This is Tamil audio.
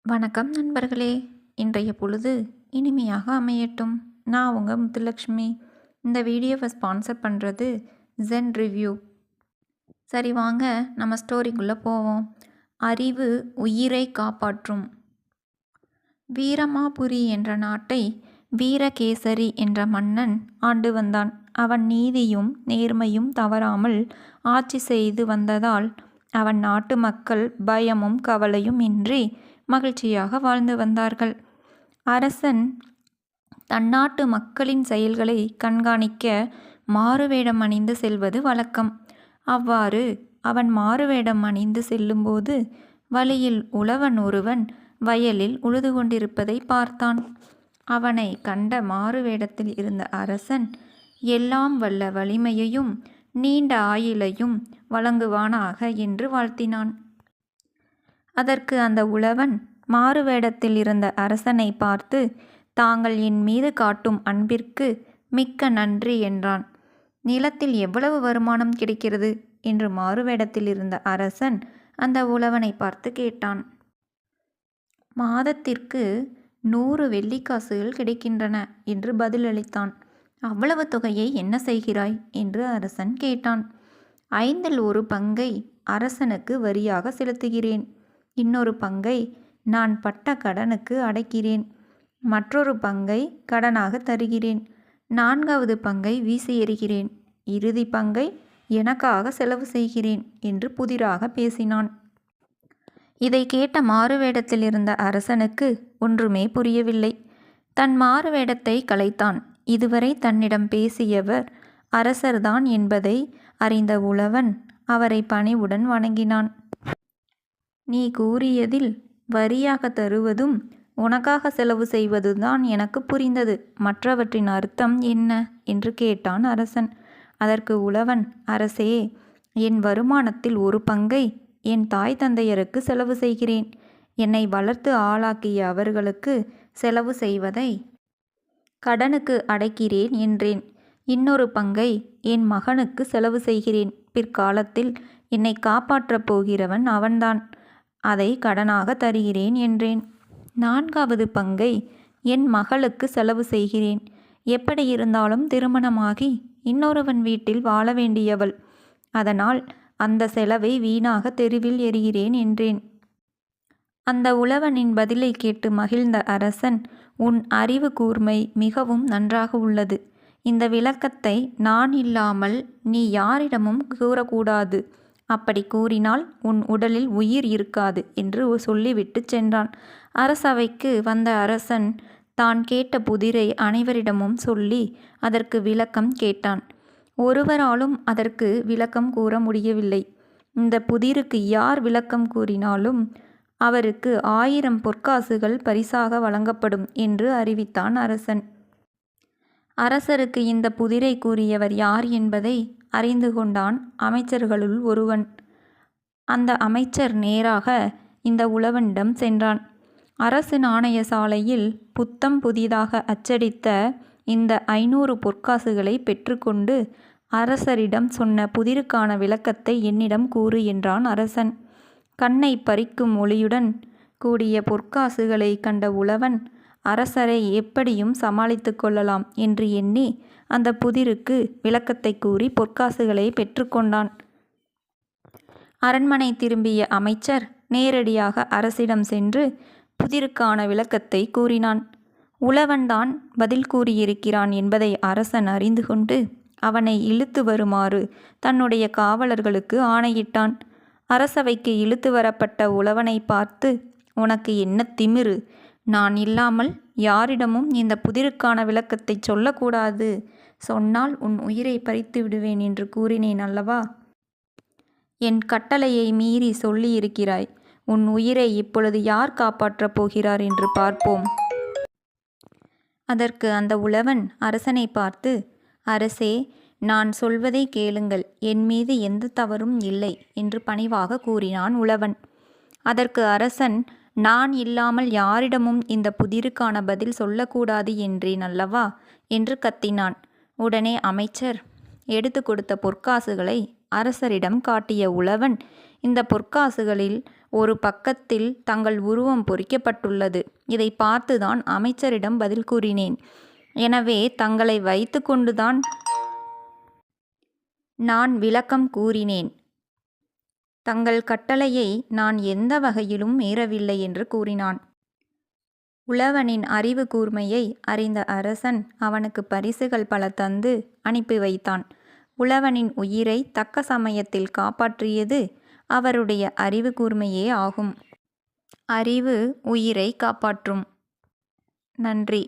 வணக்கம் நண்பர்களே. இன்றைய பொழுது இனிமையாக அமையட்டும். நான் உங்கள் முத்துலக்ஷ்மி. இந்த வீடியோவை ஸ்பான்சர் பண்ணுறது ஜென் ரிவ்யூ. சரி வாங்க நம்ம ஸ்டோரிக்குள்ளே போவோம். அறிவு உயிரை காப்பாற்றும். வீரமாபுரி என்ற நாட்டை வீரகேசரி என்ற மன்னன் ஆண்டு வந்தான். அவன் நீதியும் நேர்மையும் தவறாமல் ஆட்சி செய்து வந்ததால் அவன் நாட்டு மக்கள் பயமும் கவலையும் இன்றி மகிழ்ச்சியாக வாழ்ந்து வந்தார்கள். அரசன் தன் நாட்டு மக்களின் செயல்களை கண்காணிக்க மாறுவேடம் அணிந்து செல்வது வழக்கம். அவ்வாறு அவன் மாறுவேடம் அணிந்து செல்லும்போது வழியில் உழவன் ஒருவன் வயலில் உழுது கொண்டிருப்பதை பார்த்தான். அவனை கண்ட மாறுவேடத்தில் இருந்த அரசன் எல்லாம் வல்ல வலிமையையும் நீண்ட ஆயுளையும் வழங்குவானாக என்று வாழ்த்தினான். அதற்கு அந்த உழவன் மாறுவேடத்தில் இருந்த அரசனை பார்த்து, தாங்கள் என் மீது காட்டும் அன்பிற்கு மிக்க நன்றி என்றான். நிலத்தில் எவ்வளவு வருமானம் கிடைக்கிறது என்று மாறுவேடத்தில் இருந்த அரசன் அந்த உழவனை பார்த்து கேட்டான். மாதத்திற்கு 100 வெள்ளிக்காசுகள் கிடைக்கின்றன என்று பதிலளித்தான். அவ்வளவு தொகையை என்ன செய்கிறாய் என்று அரசன் கேட்டான். 5ல் ஒரு பங்கை அரசனுக்கு வரியாக செலுத்துகிறேன். இன்னொரு பங்கை நான் பட்ட கடனுக்கு அடைக்கிறேன். மற்றொரு பங்கை கடனாக தருகிறேன். 4வது பங்கை வீசி எறிகிறேன். இறுதி பங்கை எனக்காக செலவு செய்கிறேன் என்று புதிராக பேசினான். இதை கேட்ட மாறுவேடத்தில் இருந்த அரசனுக்கு ஒன்றுமே புரியவில்லை. தன் மாறுவேடத்தை கலைத்தான். இதுவரை தன்னிடம் பேசியவர் அரசர்தான் என்பதை அறிந்த உழவன் அவரை பணிவுடன் வணங்கினான். நீ கூறியதில் வரியாக தருவதும் உனக்காக செலவு செய்வதுதான் எனக்கு புரிந்தது. மற்றவற்றின் அர்த்தம் என்ன என்று கேட்டான் அரசன். அதற்கு உழவன், அரசே, என் வருமானத்தில் ஒரு பங்கை என் தாய் தந்தையருக்கு செலவு செய்கிறேன். என்னை வளர்த்து ஆளாக்கிய அவர்களுக்கு செலவு செய்வதை கடனுக்கு அடைக்கிறேன் என்றேன். இன்னொரு பங்கை என் மகனுக்கு செலவு செய்கிறேன். பிற்காலத்தில் என்னை காப்பாற்றப் போகிறவன் அவன்தான். அதை கடனாக தருகிறேன் என்றேன். 4வது பங்கை என் மகளுக்கு செலவு செய்கிறேன். எப்படி இருந்தாலும் திருமணமாகி இன்னொருவன் வீட்டில் வாழ வேண்டியவள். அதனால் அந்த செலவை வீணாக தெருவில் எறிகிறேன் என்றேன். அந்த உழவனின் பதிலை கேட்டு மகிழ்ந்த அரசன், உன் அறிவு கூர்மை மிகவும் நன்றாக உள்ளது. இந்த விளக்கத்தை நான் இல்லாமல் நீ யாரிடமும் கூறக்கூடாது. அப்படி கூறினால் உன் உடலில் உயிர் இருக்காது என்று சொல்லிவிட்டு சென்றான். அரசவைக்கு வந்த அரசன் தான் கேட்ட புதிரை அனைவரிடமும் சொல்லி அதற்கு விளக்கம் கேட்டான். ஒருவராலும் அதற்கு விளக்கம் கூற முடியவில்லை. இந்த புதிருக்கு யார் விளக்கம் கூறினாலும் அவருக்கு 1000 பொற்காசுகள் பரிசாக வழங்கப்படும் என்று அறிவித்தான் அரசன். அரசருக்கு இந்த புதிரை கூறியவர் யார் என்பதை அறிந்து கொண்டான் அமைச்சர்களுள் ஒருவன். அந்த அமைச்சர் நேராக இந்த உழவனிடம் சென்றான். அரசு நாணய சாலையில் புத்தம் புதிதாக அச்சடித்த இந்த 500 பொற்காசுகளை பெற்றுக்கொண்டு அரசரிடம் சொன்ன புதிருக்கான விளக்கத்தை என்னிடம் கூறு என்றான் அரசன். கண்ணை பறிக்கும் ஒளியுடன் கூடிய பொற்காசுகளை கண்ட உழவன் அரசரை எப்படியும் சமாளித்து கொள்ளலாம் என்று எண்ணி அந்த புதிருக்கு விளக்கத்தை கூறி பொற்காசுகளை பெற்றுக்கொண்டான். அரண்மனை திரும்பிய அமைச்சர் நேரடியாக அரசிடம் சென்று புதிருக்கான விளக்கத்தை கூறினான். உழவன்தான் பதில் கூறியிருக்கிறான் என்பதை அரசன் அறிந்து கொண்டு அவனை இழுத்து வருமாறு தன்னுடைய காவலர்களுக்கு ஆணையிட்டான். அரசவைக்கு இழுத்து வரப்பட்ட உழவனை பார்த்து, உனக்கு என்ன திமிரு? நான் இல்லாமல் யாரிடமும் இந்த புதிருக்கான விளக்கத்தை சொல்லக்கூடாது. சொன்னால் உன் உயிரை பறித்து விடுவேன் என்று கூறினேன் அல்லவா? என் கட்டளையை மீறி சொல்லியிருக்கிறாய். உன் உயிரை இப்பொழுது யார் காப்பாற்றப் போகிறார் என்று பார்ப்போம். அதற்கு அந்த உழவன் அரசனை பார்த்து, அரசே, நான் சொல்வதை கேளுங்கள். என் மீது எந்த தவறும் இல்லை என்று பணிவாக கூறினான் உழவன். அதற்கு அரசன், நான் இல்லாமல் யாரிடமும் இந்த புதிருக்கான பதில் சொல்லக்கூடாது என்றேன் அல்லவா என்று கத்தினான். உடனே அமைச்சர் எடுத்து கொடுத்த பொற்காசுகளை அரசரிடம் காட்டிய உழவன், இந்த பொற்காசுகளில் ஒரு பக்கத்தில் தங்கள் உருவம் பொறிக்கப்பட்டுள்ளது. இதை பார்த்துதான் அமைச்சரிடம் பதில் கூறினேன். எனவே தங்களை வைத்து கொண்டுதான் நான் விளக்கம் கூறினேன். தங்கள் கட்டளையை நான் எந்த வகையிலும் மீறவில்லை என்று கூறினான். உழவனின் அறிவு கூர்மையை அறிந்த அரசன் அவனுக்கு பரிசுகள் பல தந்து அனுப்பி வைத்தான். உழவனின் உயிரை தக்க சமயத்தில் காப்பாற்றியது அவருடைய அறிவு கூர்மையே ஆகும். அறிவு உயிரை காப்பாற்றும். நன்றி.